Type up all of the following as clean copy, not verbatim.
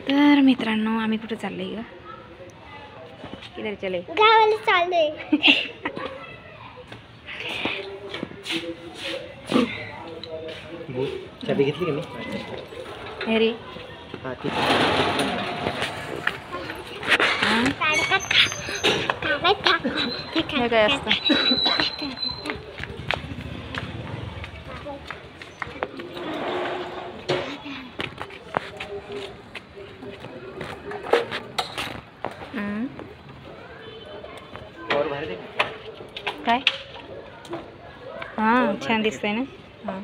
तर मित्रांनो आम्ही कुठे चाललोय ग? किधर चले? गावाला चाललोय. चाबी घेतली का मी? अरे हां ठीक हे काय असतं? और बाहेर दे. काय? हां छान दिसतंय ना. हां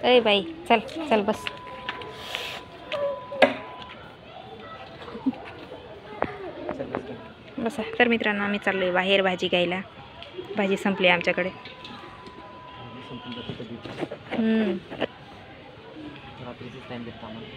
ए बाई चल चल बस. बसा. तर मित्रांनो आम्ही चाललोय बाहेर भाजी घ्यायला. भाजी संपली आमच्याकडे. रात्रीच टाइम भेटतो आम्हाला.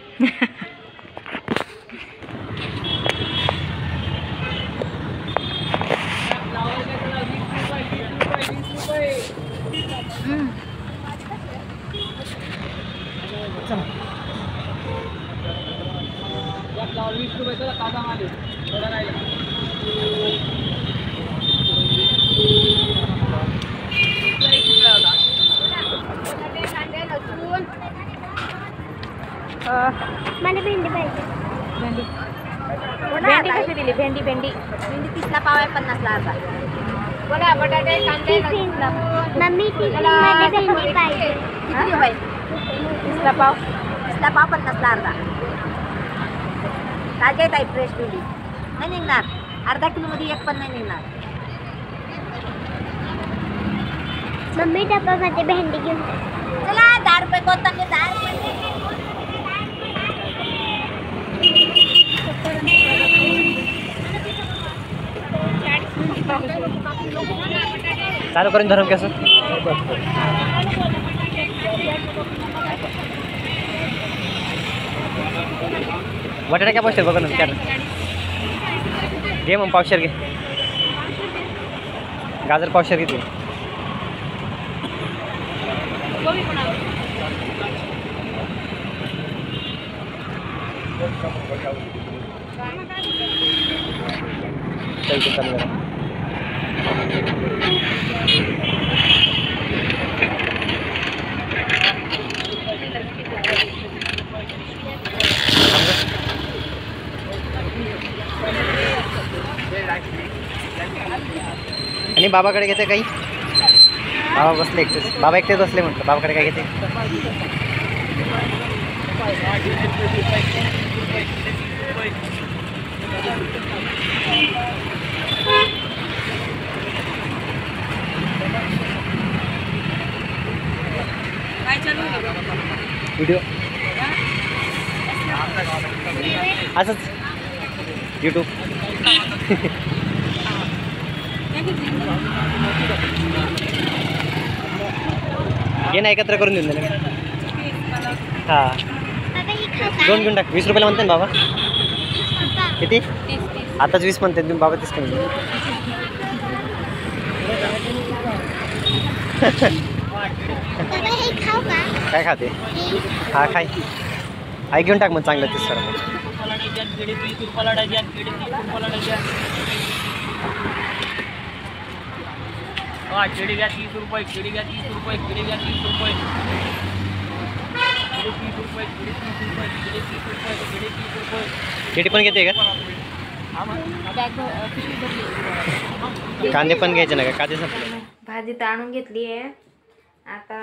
मला भेंडी पाहिजे. भेंडी भेंडी कशी दिली? भेंडी भेंडी 30ला पाव आहे, 50ला अर्धा. बोला बटाटे कांदे. मम्मी 30ला भेंडी पाहिजे. किती होय? 30ला पाव 50ला अर्धा. ताजे आहे फ्रेश भेंडी. नाही निघणार. अर्धा किलोमध्ये एक पण नाही निघणार. मम्मी डब्यामध्ये भेंडी घेऊन चला. 10 रुपये कोथंबीर. 10 रुपये. चालू करून धरून कसं बटाटा काय पावशेर बघा ना त्याला घे. मग पावशेर घे. गाजर पावशेर घेते. आणि बाबाकडे घेते काही? बाबा बसले एकटेच. बाबा एकटेच बसले म्हटलं. बाबाकडे काय घेते? व्हिडिओ असंच यूट्यूब. घे ना, एकत्र करून देऊन दे. हां 2 घेऊन टाक. 20 रुपयाला म्हणते ना बाबा. किती? आताच 20 म्हणते तुम्ही. बाबा 30 कमी. काय खाते? हा खाय. आई घेऊन टाक मग चांगलं 30 करा. केळी घ्या 30 रुपये. केळी घ्या 30 रुपये. केळी घ्या 30 रुपये. केळी 30 रुपये. केळी 30 रुपये. केळी 30 रुपये. केळी 30 रुपये. केळी पण घेते का? कांदे पण घ्यायचे ना का? कांदे संपले. भाजी तर आणून घेतली आहे. आता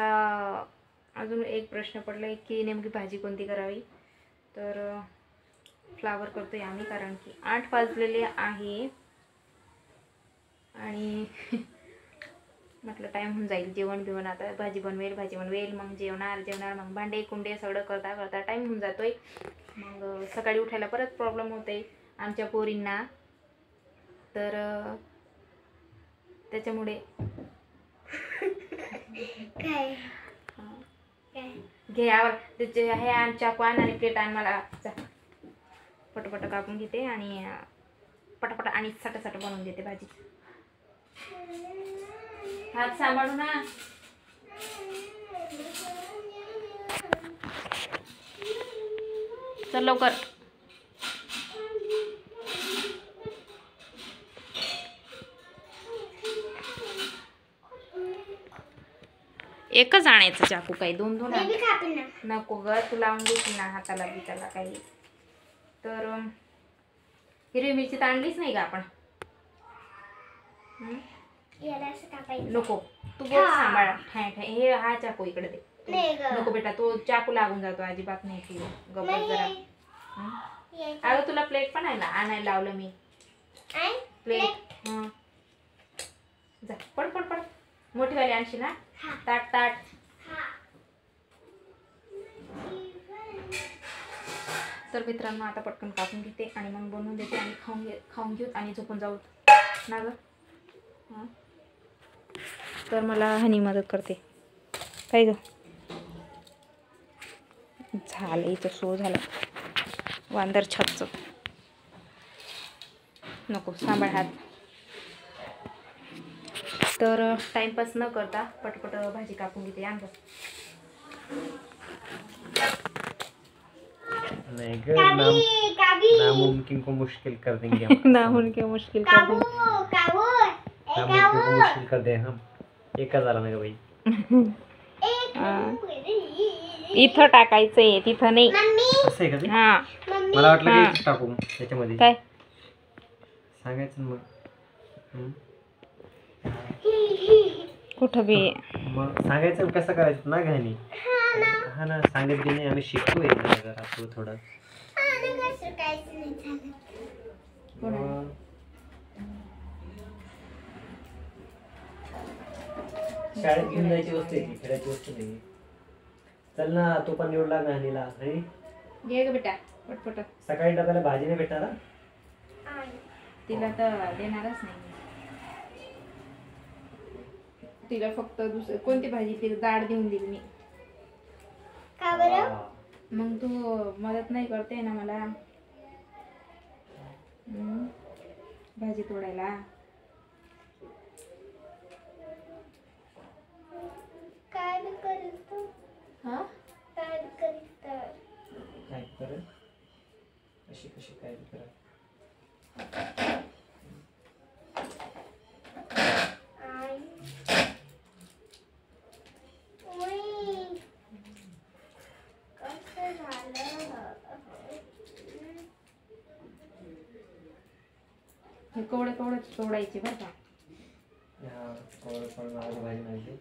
अजून एक प्रश्न पडलाय की नेमकी भाजी कोणती करावी. तर फ्लावर करतोय आम्ही, कारण की 8 वाजलेले आहे आणि म्हटलं टाईम होऊन जाईल. जेवण बिवण आता भाजी बनवेल मग जेवणार मग भांडे कुंडे सगळं करता टाईम होऊन जातोय. मग सकाळी उठायला परत प्रॉब्लेम होते आमच्या पोरींना. तर त्याच्यामुळे काय घे आवर त्याचे हे आण. चाकू आण आणि प्लेट आण. मला पटपट कापून घेते आणि पटापट आणि सटासट बनवून देते भाजी. हात सांभाळू ना. चल लवकर. एकच आणायचं चाकू, काही दोन दोन मी बी खाते ना. नको ग, तू लावून देशील ना हाताला बिताला काही. तर हिरवी मिरची तर आणलीच नाही का आपण? याला असं कापायचं. नको, तू बघ सांभाळा. ठाय ठाय हे हा चाकू इकडे दे. नाही ग. नको बेटा, तो चाकू लागून जातो. अजिबात नाही की गप्प जरा. अगं तुला प्लेट पण आहे ना, आणायला लावलं मी प्लेट. हां जा, पड पड पड. मोठीवाली आणशी ना. ताट ताट. तर मित्रांनो आता पटकन कापून घेते आणि मग बनवून देते आणि खाऊन घेऊ आणि झोपून जाऊ ना ग. हां तर मला हनी मदत करते काय ग. झालं इथं सो झालं वांदर छापच. नको सांभाळ हात. तर टाइमपास न करता पटपट भाजी कापून घेते. आण नहीं ग, नामुमकिन को मुश्किल कर देंगे हम. नामुमकिन मुश्किल कर देंगे. नामुमकिन को मुश्किल कर दे हम. 1000 में भाई. इथं टाकायचंय, तिथं नाही. असं आहे का ते? हा मला वाटलं की टाकू त्याच्यामध्ये. काय सांगायचं मग. कुठं बी मग सांगायचं कसं करायचं ना घाणी. हा ना, सांगत बी नाही. आम्ही शिकतोय जरा थोडं. शाळेत घेऊन जायची वस्तू आहे, खेळायची वस्तू नाही. चल ना, तू पण निवडला घाणीला. आणि घे ग बेटा पटपट. सकाळी डब्याला भाजी नाही भेटणार. तिला तर देणारच नाही. तिला फक्त दुसरी कोणती भाजी तिला डाळ देऊन दिली मी. का बरं? मग तू मदत नाही करते ना मला भाजी तोडायला. काय बी करतो. हा काय बी करतो. काय कर अशी कशी काय कर. हे कवडे तोडायचे बरं का. भाजी माहिती.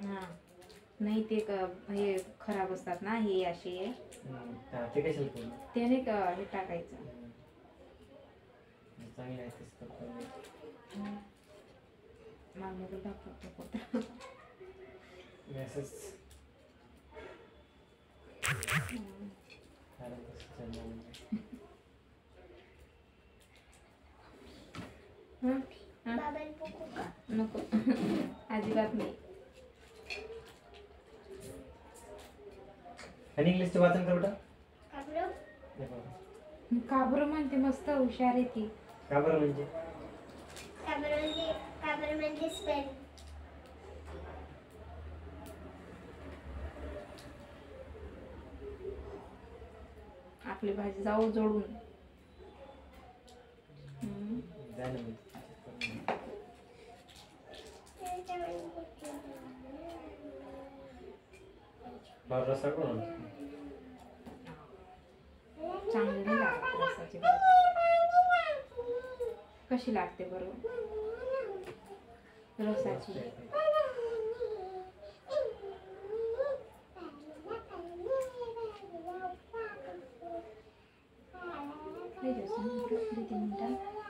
हां नाही ते हे खराब असतात ना हे असे. ते कशाला करू. ते नाही का हे टाकायचं. चांगलं आहे तेच. मागणी दाखवतो मेसेज. नको अजिबात नाही. आणि इंग्लिशचे वाचन कर बेटा. का बरं म्हणते मस्त हुशार आहे ती. का बरं म्हणजे स्पेल. आपली भाजी जाऊ जोडून. रस्सा करून चांगली नाही लागत रस्साची भाजी. कशी लागते बरोबर रस्साची. मिनिटं